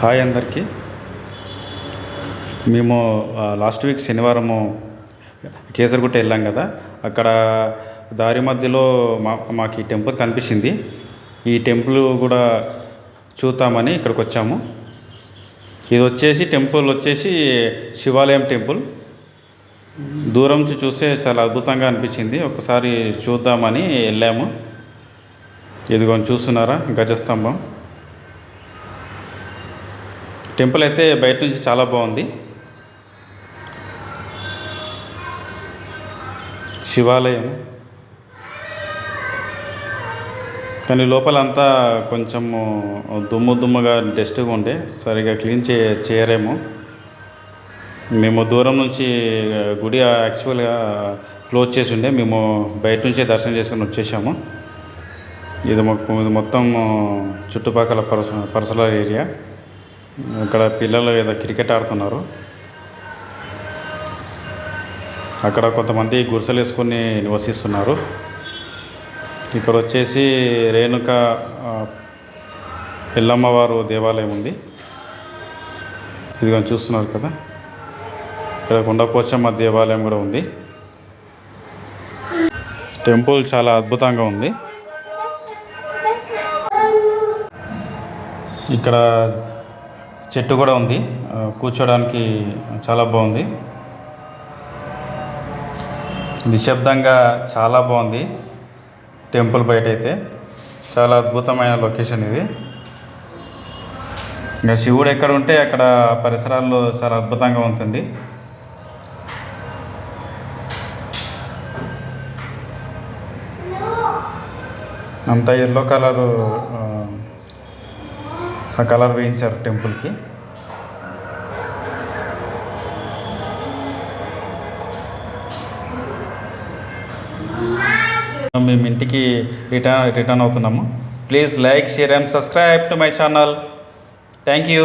Hi అందరికీ. మేము last week శనివారము కేసరిగుట్ట వెళ్ళాం కదా. అక్కడ దారి మధ్యలో మాకు ఈ టెంపుల్ కనిపించింది. ఈ టెంపుల్ కూడా చూద్దామని ఇక్కడికి వచ్చాము. ఇది టెంపుల్ వచ్చేసి శివాలయం టెంపుల్. దూరం నుంచి చూస్తే చాలా అద్భుతంగా అనిపించింది. ఒకసారి చూద్దామని వెళ్ళాము. ఇదిగోని చూస్తున్నారా, గజస్తంభం. టెంపుల్ అయితే బయట నుంచి చాలా బాగుంది. శివాలయం కానీ లోపలంతా కొంచెము దుమ్ముగా డస్ట్గా ఉండే, సరిగా క్లీన్ చేయరేమో. మేము దూరం నుంచి గుడి యాక్చువల్గా క్లోజ్ చేసి ఉండే, మేము బయట నుంచే దర్శనం చేసుకొని వచ్చేసాము. ఇది మొత్తం చుట్టుపక్కల పర్సనల్ ఏరియా. ఇక్కడ పిల్లలు ఏదో క్రికెట్ ఆడుతున్నారు. అక్కడ కొంతమంది గుడిసెలు వేసుకొని నివసిస్తున్నారు. ఇక్కడ వచ్చేసి రేణుక ఎల్లమ్మవారు దేవాలయం ఉంది. ఇది చూస్తున్నారు కదా. ఇక్కడ కొండపోచమ్మ దేవాలయం కూడా ఉంది. టెంపుల్ చాలా అద్భుతంగా ఉంది. ఇక్కడ చెట్టు కూడా ఉంది, కూర్చోడానికి చాలా బాగుంది. నిశ్శబ్దంగా చాలా బాగుంది. టెంపుల్ బయట అయితే చాలా అద్భుతమైన లొకేషన్ ఇది. ఇంకా శివుడు ఎక్కడ ఉంటే అక్కడ పరిసరాల్లో చాలా అద్భుతంగా ఉంటుంది. అంత ఎల్లో కలరు, ఆ కలర్ వేయించారు టెంపుల్కి. మేము ఇంటికి రిటర్న్ అవుతున్నాము. Please like, share and subscribe to my channel. Thank you.